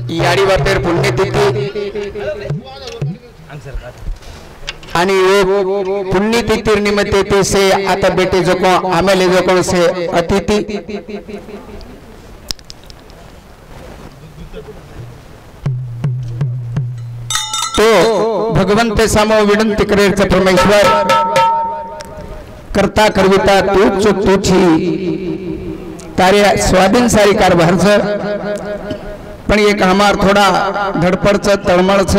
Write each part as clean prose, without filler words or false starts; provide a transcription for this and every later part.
याडी बापेर पुण्यतिथी आणि पुण्यतिथि निमित्त से आता बेटे जो को आमेले जो को से अतिथि तो भगवंत सामो विनंती करेच परमेश्वर करता करविता तू चुक तुझी तारे स्वाधीन सारी कारभार पण एक हमार थोडा धडपडच तळमळच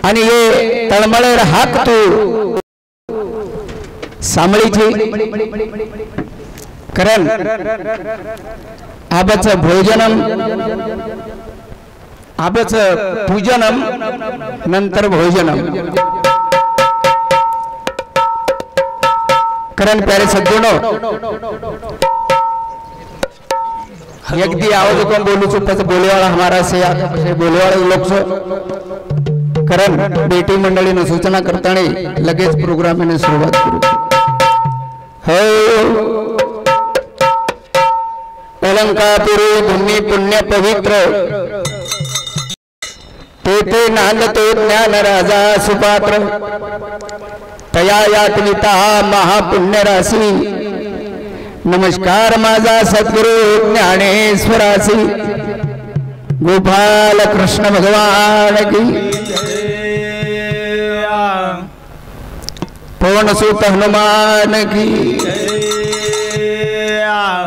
आणि हे तळमळेर हाक तू सांभळीची कारण आबाच भोजनम आबाच पूजनम नंतर भोजनम कारण प्यारे सज्जनो एक दी आवाज को बोलू चुप बोले वाला हमारा से बोले वाले लोग से कारण बेटी मंडळी ने सूचना करता लगेच प्रोग्राम ने सुरुवात करू हो अलंकापुरी भूमि पुण्य पवित्र तेथे नांदतो ज्ञान राजा सुपात्र तया यातनिता महापुण्य राशी नमस्कार माझा सद्गुरु ज्ञानेश्वरासी गोपाल कृष्ण भगवान की पवन सुत हनुमान की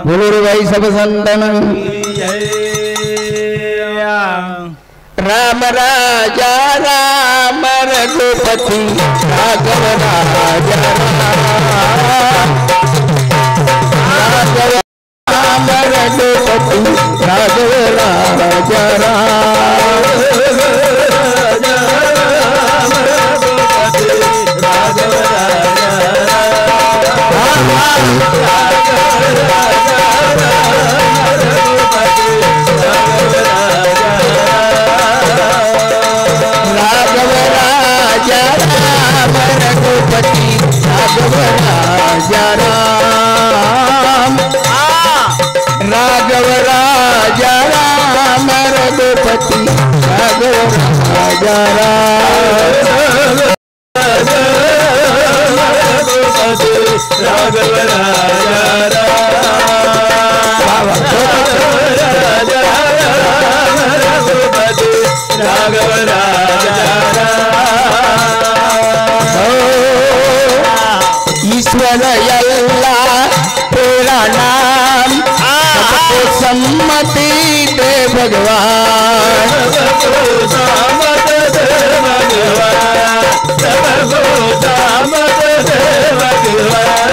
बोलो रे भाई सब संतन राम राजा राम रघुपति राघव राजा राम रघुपति राघव राजा राघव राजा राम रघुपति राघव राजा राघव राघव ईश्वर यल्ला तेरा नाम सबको सम्मति दे भगवान सबको सम्मत दे भगवान सबको सम्मत दे भगवान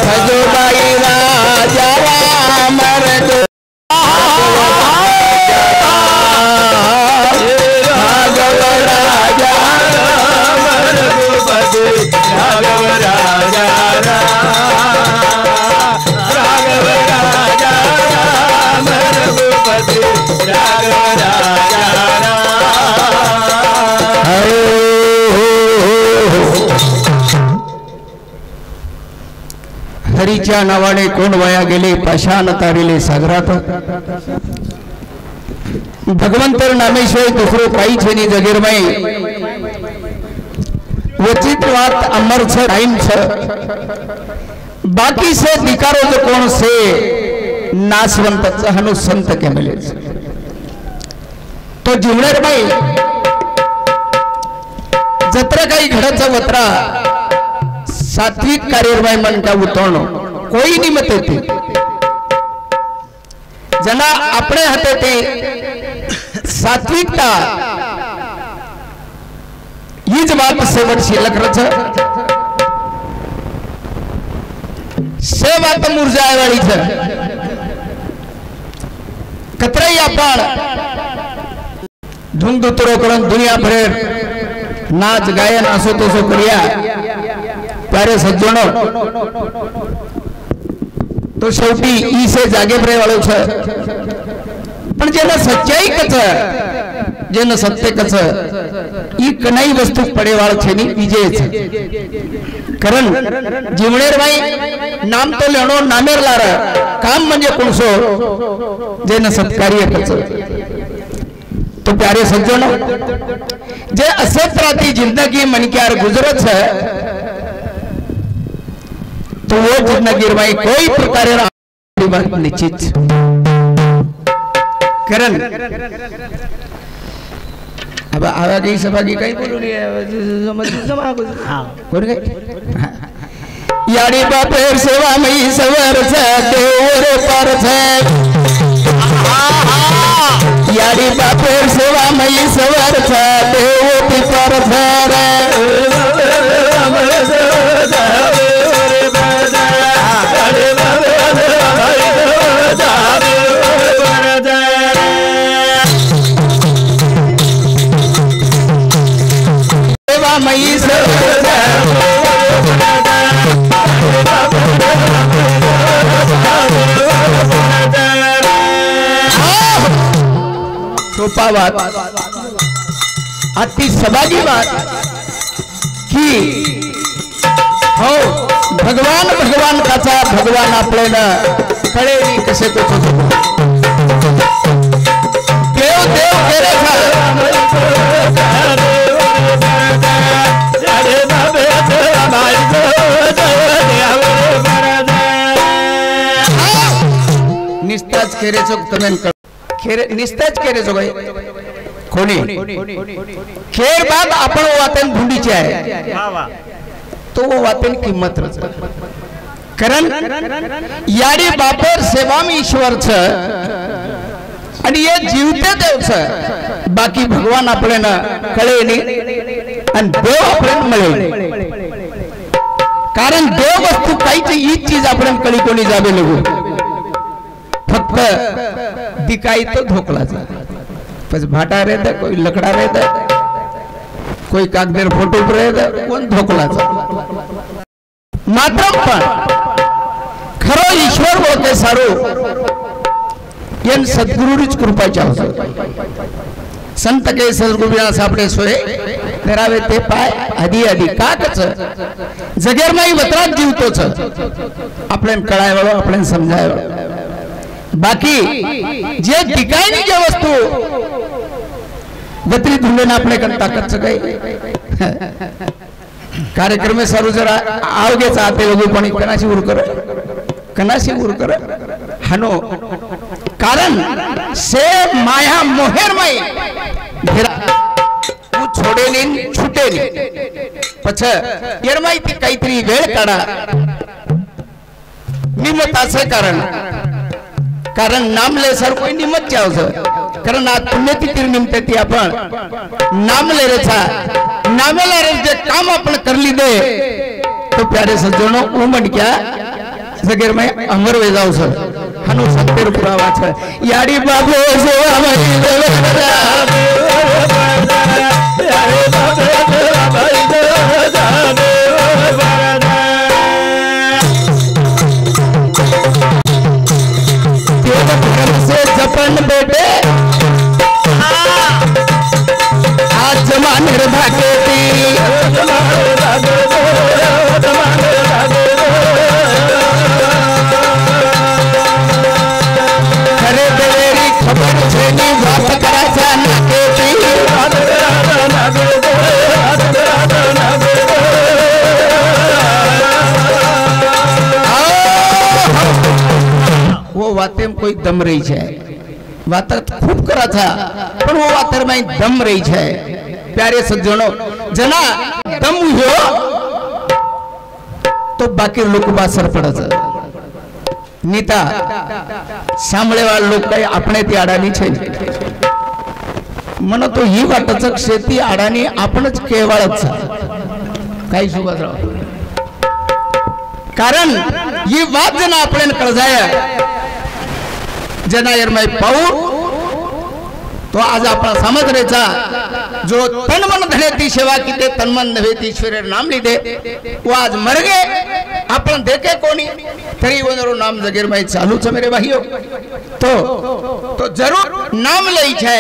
भजो भाई राजा राम राघव राजा राघव राजा राघव राजा राम रघुपति राघव राजा हरीच्या नावाने कोण वाया गेले पाषाण तारिले सागरात भगवंतर नामेश्वर दुसरो काही छेनी जगीरमय वचित बात अमर छ टाइम छ बाकी से दिकारो जो कौन से नासवंत हनु संत के मिले तो जीवनेर बाई जत्रा काही घडचा वत्रा सात्विक कार्यवाही म्हणता उतरणो कोई निमित्त ते जना अपने हाते ते सात्विकता हीच बात शेवट शिल्लक रच से बात मुरझाय वाली छ कतराई आपण धूम दुतरो करून दुनिया भरेर नाच गायन असो तसो करिया प्यारे सज्जनो तो शेवटी ई से जागे भरे वाळो छ पण जेना सच्चाई कच जेन सत्य कच ई कनाई वस्तु पड़े वाल छे नी विजय छे कारण जिमणेर भाई नाम तो लेणो नामेर लार काम म्हणजे कोणसो जेने सत्कार्य करचं तो प्यारे सज्जनो जे असेच राहती जिंदगी मनक्यार गुजरत है तो वो जिंदगी भाई कोई प्रकारे बात निश्चित करण अब आवागी सभागी काही बोलू नये समज जमा कोण काय याडी बापेर सेवा मई सवर छ देवर पर छ याडी बापेर सेवा मई सवर छ देव पर छ सेवा मई सोपा बात अति सभागी बात की हो भगवान भगवान काचा भगवान आपल्याला कळे कसे तो देव देव केले निस्ताच खेरेचो तमेन खेर निस्ताच खेरेचो भाई कोणी खेर बाद आपण वातेन भुंडीची आहे तो वो वातेन किंमत रच कारण याडी बापर सेवाम ईश्वर छ आणि ये जीवते देव छ बाकी भगवान आपल्याला कळे नाही आणि देव आपल्याला मिळेल कारण देव वस्तू काहीच हीच चीज आपल्याला कळी कोणी जावे लागू फक्त दिखाई तो धोकलाचा बस भाटा रहता कोई लकड़ा रहता कोई कागदेर फोटो पर रहता कोण धोकलाचा मात्र पण खरो ईश्वर बोलते सारो यन सद्गुरुरीच कृपा चाहतो संत के सद्गुरुना सापडे सोय करावे ते पाय आधी आधी का कच जगेर माई वत्रात जीवतोच आपल्यान कळायवाळो आपल्यान समजायवाळो बाकी जे दिखाई जे वस्तू गत्री धुंडे आपले करता कच्च काही कार्यक्रम में सारू जरा आवगे चाहते लोगों पण कनाशी उर कर हनो कारण से माया मोहेरमय घेरा तू छोडे नहीं छूटे नहीं पछ येरमाई ती काहीतरी वेळ काढा निमताचे कारण नाम ले सर कोई निमत चावस कारण आज पुण्यतिथी निमित्त ती आपण नाम ले रे छा नामेला रे जे काम आपण करली दे तो प्यारे सज्जनो उमड क्या जगेर में अमर वे जाऊ सर हनु सत्तेर पुरावा छ याडी बाबू सेवा मई देवरा याडी बाबू सेवा मई देवरा से जपन बेटे आज जमाने भागे खरे देरी खबर छेनी बात कराचा नाके वो वातें कोई दम रही है बात खूब करा था पर वो वातर में दम रही है प्यारे सज्जनों जना दम हो तो बाकी लोक बासर पड़त नीता सांभळे वाले लोक काही आपणे ती अडाणी छे मन तो ही वाटच शेती अडाणी आपणच केवळच काही सुभाषराव कारण ही बात जना आपल्याला कळजाय जना यरमाई पाऊ तो आज आपण समज रेचा जो तन मन धने ती सेवा की ते तन मन नव्हे ती ईश्वर नाम ली दे वो आज मर गए आपण देखे कोणी तरी वनरो नाम जगेर में चालू छ मेरे भाइयों तो जरूर नाम लई छे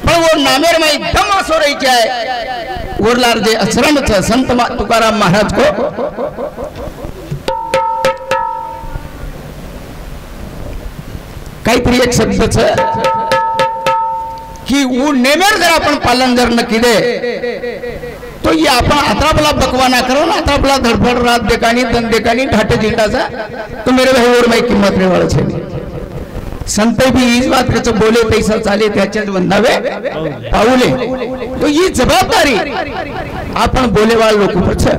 पर वो नामेर में दम असो रही छे ओरलार जे आश्रम छ संत तुकाराम महाराज को काहीतरी एक शब्द छ कि वो नेमेर जर आपण पालन जर न किदे तो ये आपण अतरापला बकवाना करो ना अतरापला धड़फड़ रात देखानी दन देखानी ढाटे जिंदा सा तो मेरे भाई और मैं किंमत रे वाला छे संत भी इस बात के बोले पैसा चाले त्याच्याच बंधावे पाऊले तो ये जबाबदारी आपण बोले वाला लोक पर छे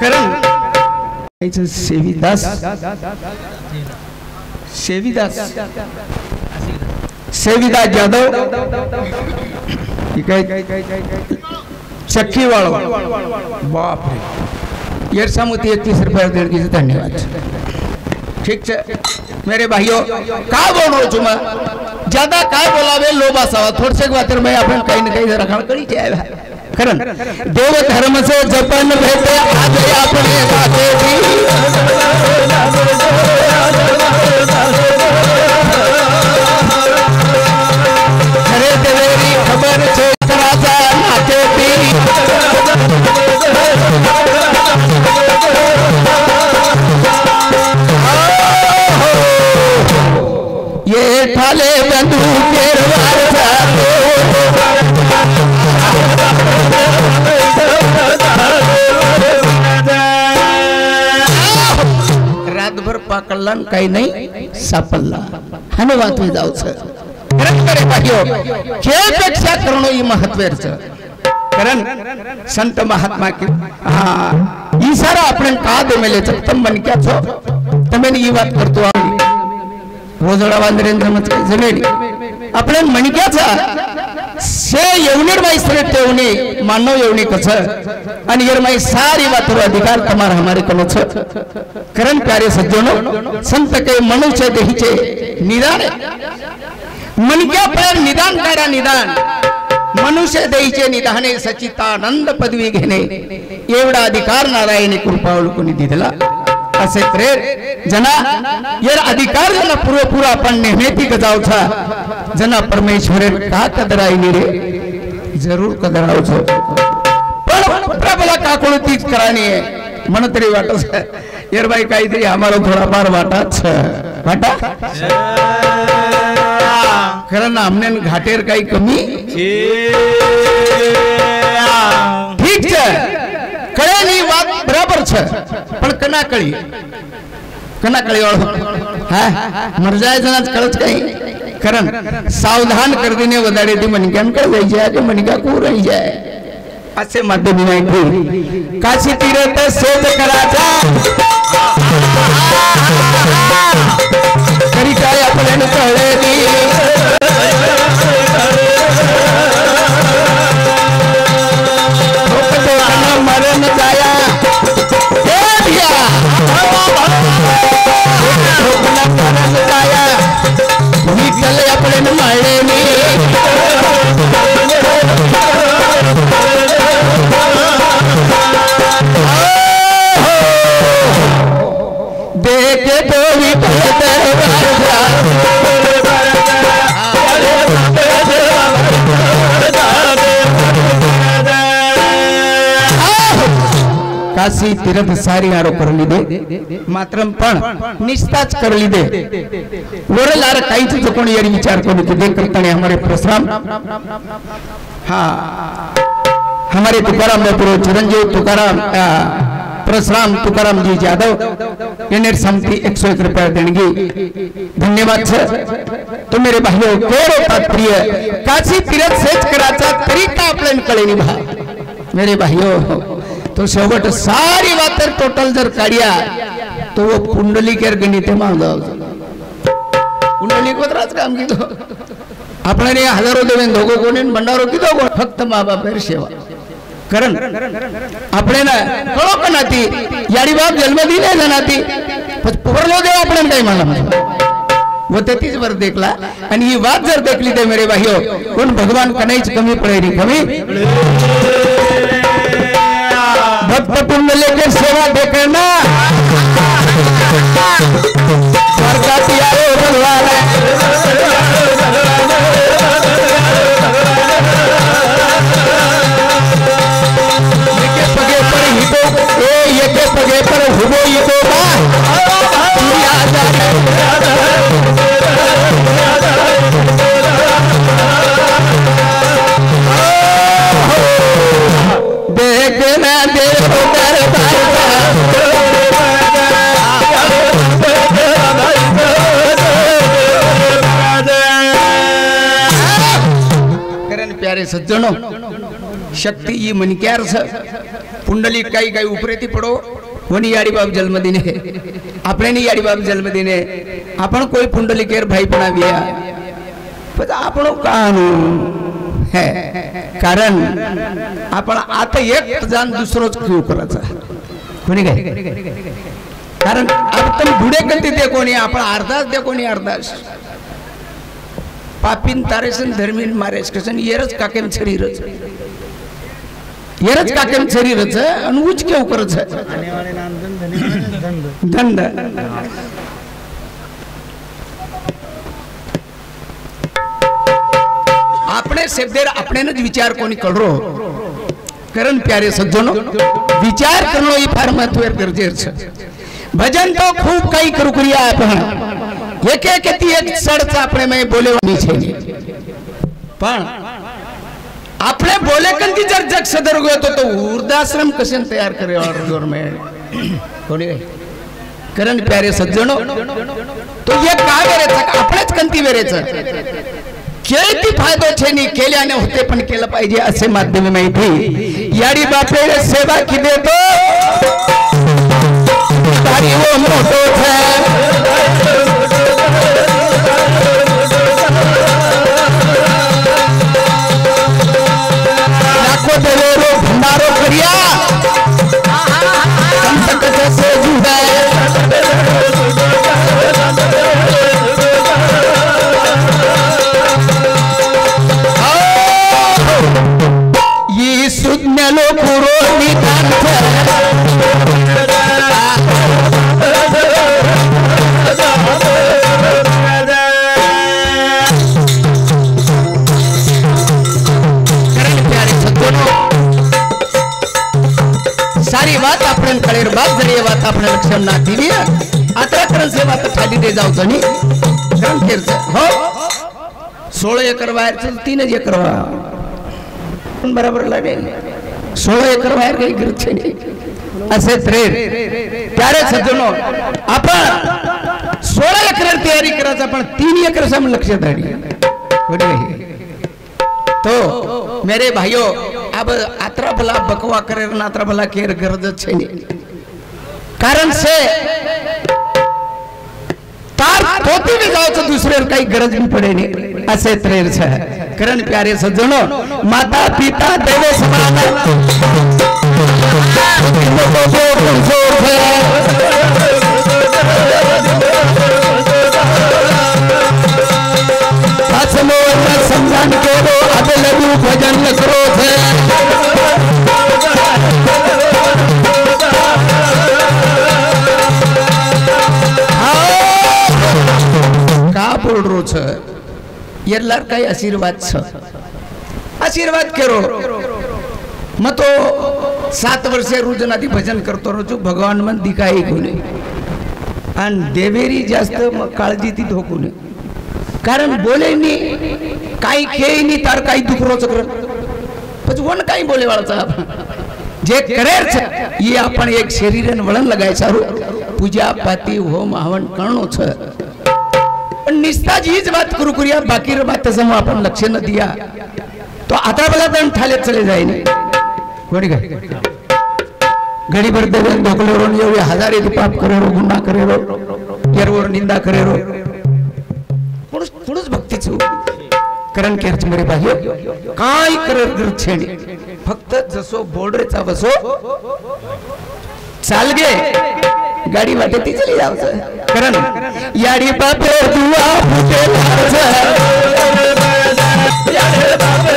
कारण ऐसे सेवीदास जाधव चक्की वालों बाप रे ये सामुती 31 रुपया देने की धन्यवाद ठीक है मेरे भाइयों का बोलो छु मैं ज्यादा काय बोलावे लोभा सावा थोड़ से बात मैं अपन कहीं न कहीं रखण करी जाए कारण देव धर्म से जपन भेटे आज अपने बाते अरे देवेरी खबर छे राजा नाते ये ठाले बंदूक रातभर पाकळला काही नाही सापडला हाने वाचवे जाऊच खरे भाइयों खेळपेक्षा करणं ही महत्त्वाचं कारण संत महात्मा के हाँ ईसारा आपण का दे मेले तम मन क्या छो तमें ये बात करतो रोजडा वांद्रेंद्र मत जमेली आपण मणक्याचा से येवणीर माईस्त्रे तेवणी मानव येवणी कछ आणि येरमाई सारी बातरो अधिकार तमार हमारे कनो छ करण प्यारे सज्जनों संत के मनुष्य देहीचे निदान मनक्या पर निदान करा निदान मनुष्य देहीचे निदाने सचितानंद पदवी घेणे एवढा अधिकार नारायणी कृपावलुकुनी दिला असे प्रेर जना यार अधिकार जना पुरेपूर आपण नेहमेती गजावछा जना परमेश्वर का कदराई रे जरूर कदरावछो पण प्रबला काकुळतीच करानी है मन तरी वाटस यार भाई काहीतरी हमारो थोड़ा पार वाटाच वाटा कारण हमने घाटेर काही कमी ठीक है कळेली बात बराबर छे पण कना कळी हा मर जाए जनाच कळच काही कारण सावधान कर देने वदाडे ती मनक्यान कळ जाई जाय के मनक्या को रही जाय असे माध्यम नाही काशी तीरथ सेज कराचा करी काय आपल्याला कळलेली मरण जाया मरण जाया विठ्ठल आपल्याला माळले देखे तो काशी तीर्थ सारी आरो कर लीधे मात्र पण निष्ठाच कर लीधे वरलार काहीच जो कोणी यारी विचार करू की देख करताने हमारे परशुराम हाँ हमारे तुकाराम बापू चिरंजीव तुकाराम परशुराम तुकाराम जी यादव इन्हें समती 101 रुपया देणगी धन्यवाद तो मेरे भाइयों केरो तात्पर्य काशी तीर्थ सेज कराचा तरीका आपल्याला कळेनी भा मेरे भाइयों तो शेवट सारी बातें टोटल जर काढिया तो वो पुंडली केर गणिते मांग पुंडली को त्रास काम की तो अपने ने हजारों देवेन दोघो कोणी भंडारो की दोघो फक्त माँ बापेर सेवा करण अपने ना कळो का नाती याडी बाप जन्म दिले जनाती पोरलो देव आपण काही मानला वो तेतीच वर देखला आणि ही बात जर देखली ते मेरे भाइयों कोण भगवान कनाईच कमी पडेरी कमी भक्त पुंडली के सेवा देखना सरकारी आयो भगवान प्यारे सज्जनो शक्ति ये मणिक्यार छ पुंडलिक काई काई उपरेती पड़ो वनी याड़ी बाब जन्मदिन है अपने नहीं याड़ी बाब जन्मदिन है अपन कोई पुंडलिकेर भाई बनाविया पण आपणो कानू है कारण आपण आता एक जान दुसरोच क्यू करायचा कोणी काय कारण आपण बुडे कधी दे कोणी आपण अर्धाच दे कोणी अर्धाच पापीन तारेसन धर्मीन मारेस कसन येरच काकेम शरीरच येरच काकेम शरीरच आणि उच केव करच धंद अपने शब्देर अपने न विचार कोणी कळरो कारण प्यारे सज्जनो विचार करणं ही फार महत्त्वाचं गरजेचं आहे भजन तो खूप काही करू करूया आपण एक एक ती एक सडचा આપણે મે બોલેવાની છે પણ આપણે બોલે કંતી જર જગ સદર ગયો તો વૃદ્ધાશ્રમ કશે તૈયાર કર્યો ગવર્નમેન્ટ કોની कारण प्यारे सज्जनो तो ये का वेरेच आपणच कंती वेरेच केळती फायदो छे नी केल्याने होते पण केलं पाहिजे असे माध्यम माहिती याडी बापेरे सेवा की देतो तारी वो मोटो है लाखो देवेरो भंडारो करिया संकट से जुड़ा ये सुज्ञलो पुरो निदान सारी बात आपण कळेर बात जरी बात आपण लक्षण ना दिली आता करण से बात खाली दे जाऊ जणी कारण केरच हो 16 एकर वायर 3 एकर बराबर लागे 16 एकर वायर काही गरज नाही असे त्रेर प्यारे सज्जनो आपण 16 एकर तयारी करायचं पण 3 एकर सम लक्ष धाडी तो मेरे भाइयों अब आत्रा भला बकवा करे नात्रा भला केर गरज छे नहीं कारण से तार तोती भी जाओ तो दूसरे काही गरज भी पड़े नहीं असे त्रेर छे कारण प्यारे सज्जनो माता पिता देवे समान समझान के दो अब लघु भजन करो थे का बोल रो छ येरलार काही आशीर्वाद छ आशीर्वाद करो मैं तो 7 वर्षे रोजनादी भजन करतो रोजू भगवान मन दिखाई कोणी आणि देवेरी जास्त काळजी ती धोकू नये कारण बोले नी काही खेळ नी तार काही दुखरोच कर પછી વણ કાઈ બોલે વાળા જે કરે છે ઈ આપણ એક શરીરને વળન લગાય સારું પૂજા પાતી હોમ હવન કરણો છે પણ નિસ્તાજ ઈ જ વાત કरू કરિયા બાકી ર વાત સમો આપણ લક્ષ્ય ન દિયા તો આતા ભલા તન ઠાલે ચલે જાય ને કોણી ગઈ ઘડી ભર દેવન ઢોકલેરો ને એવી હજારે પાપ કરેરો ગુનાહ કરેરો કેરવર નિંદા કરેરો पुरुष भक्ती छु करण केरच मरे भाई काय करर गरछेणी फक्त जसो बोर्डरेचा बसो चाल गे गाडी वाटे ती चली जाव करण याडी बापे दुआ फुटे लाज याडी बापे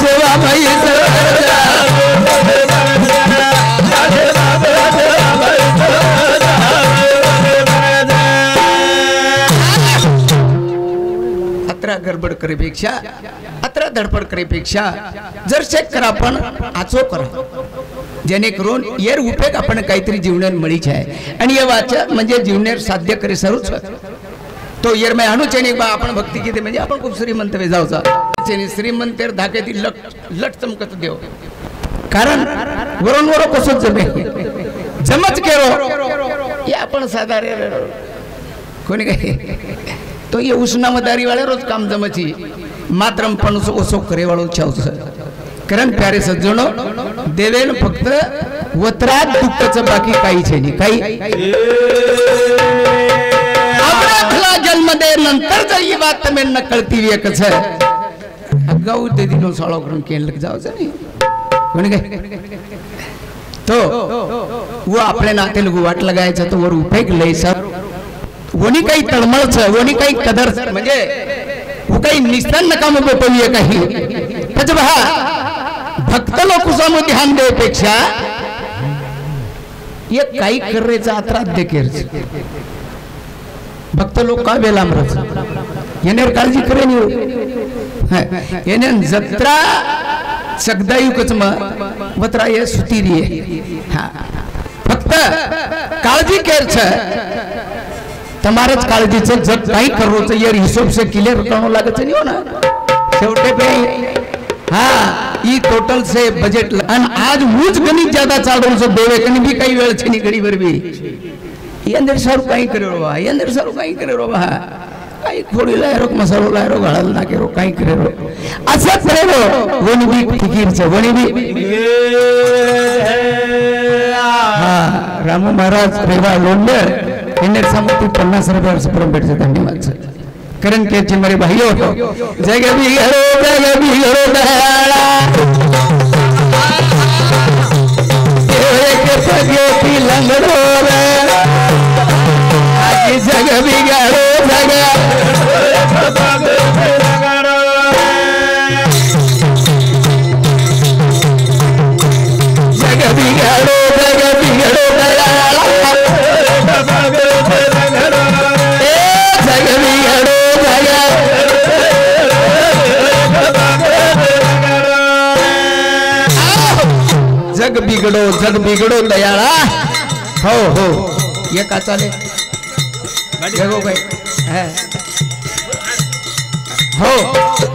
सेवा भाई गडबड करेपेक्षा अत्र धडपड करेपेक्षा जर चेक करा पण आचो करा जेणेकरून येर उपयोग आपण काहीतरी जीवनात मळीच आहे आणि या वाचा म्हणजे जीवनात साध्य करे सरूच तो येर मैं अनु चेने बा आपण भक्ती किती म्हणजे आपण खूप श्रीमंत वे जाऊचा चेने श्रीमंतेर धाकेती लट चमकत देव कारण वरून कसोच जमे जमच केरो ये आपण साधारे कोणी काय तो ये उष्णामदारी वाले रोज काम जमची मात्र पण ओसो करे वाळो छावच कारण प्यारे सज्जनो देवेन फक्त वत्रात दुःखाचं बाकी काही छे नाही काही आपला जन्म दे नंतर जर ये बात तुम्हें न कळती एकच है गाव दे दिनो साळो करून केन लग जावच नाही कोणी काय तो वो आपले नाते लोग वाट लगायचं तो वर उपयोग लयसा वणी काही तळमळच वणी काही कदर म्हणजे वो काही निस्तान नकाम बोपविय काही त्याच बहा भक्त लोक समोर ध्यान देपेक्षा ये काही करायचं आत्रात देकेर भक्त लोक का बेलामरच येण्यावर काळजी करे नाही येणे जत्रा सगदायुकच वत्रा ये सुतीरी आहे हा फक्त काळजी केरच तमारच काळजीचं जग काही करोच यार हिशोब से क्लियर करनो लागत नहीं हो ना शेवटे पे हाँ ये टोटल से बजट अन आज मुझ गणित ज्यादा चाल रहा है देवे कहीं भी कई वेळ छनी घड़ी भर भी ये अंदर सारू काही करे रो ये अंदर सारू काही करे रो बा काही थोड़ी लायरो मसालो लायरो घाल ना के रो काही करे रो असं करे रो वणी भी फिकीर छे वणी भी हाँ रामू महाराज रेवा लोंडे इन्हें समूह 50 रुपये परम भेट से धन्यवाद सर करण के चिमरे भाइयों जग बिगड़ो दयाला के पगे की लंगड़ो रे आज जग बिगड़ो जग बिगड़ो दयाला जग बिगड़ो दयाला हो ये का चाले देखो भाई है हो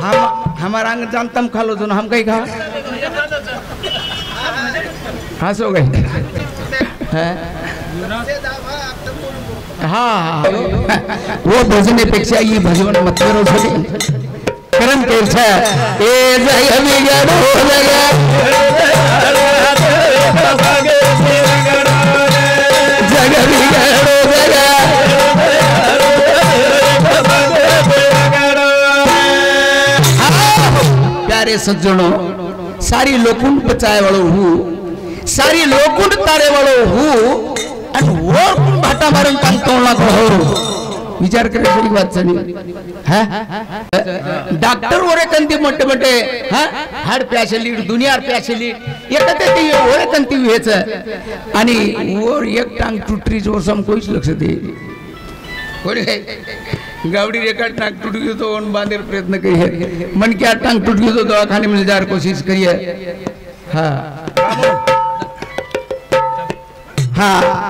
हम हमारा अंग जानतम खा लो जो हम कहीं खा हंसो गए है हाँ वो भजने पेक्षा ये भजन मत करो छोटे करम केर छे ए जग बिगड़ो जग प्यारे सज्जनों सारी लोकुन बचाए वालो हूँ सारी लोकुन तारे वालो हूँ अन वो कुन भाटा मारन कान तोड़ना को हो विचार करे थोड़ी बात सनी है डॉक्टर ओरे कंती मोटे मोटे हाँ हार्ट पेशेंट दुनिया पेशेंट ये कहते थे ये ओरे कंती हुए थे आणि वो एक टांग टूटरी जो सम कोई लक्ष दे ओरे गावड़ी रेखा टांग टूट गई तो उन बांधे प्रयत्न करिए मन क्या टांग टूट गई तो दवाखाने में ले जाकर कोशिश करिए हाँ हाँ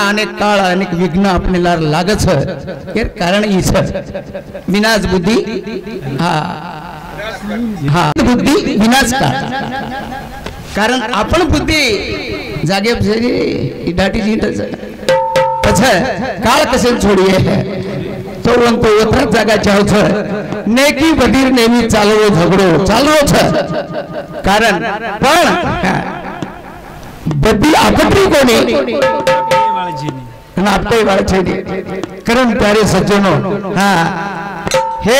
अनेक काल अनेक विघ्न अपने लार लागत है यार कारण ई है विनाश बुद्धि हाँ हाँ बुद्धि विनाश का कारण अपन बुद्धि जागे डाटी जी पछे काल कसे छोड़िए तो उनको उतर जागा चाहो छ नेकी बधीर नेमी चालरो झगड़ो चालरो छ कारण पण बद्दी आपत्ति कोनी आपते वाले छेदी करम प्यारे सज्जनों हाँ हे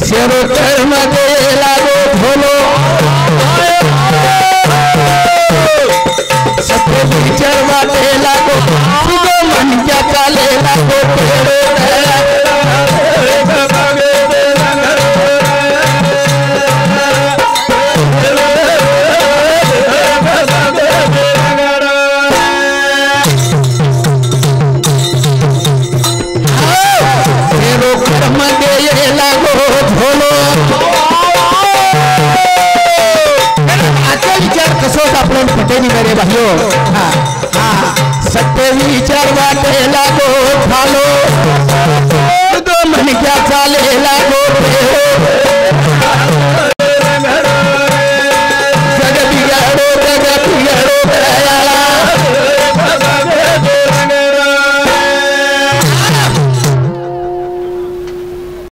शेरो कर्म दे लागो भोलो सत्य विचार वाले लागो भाइयों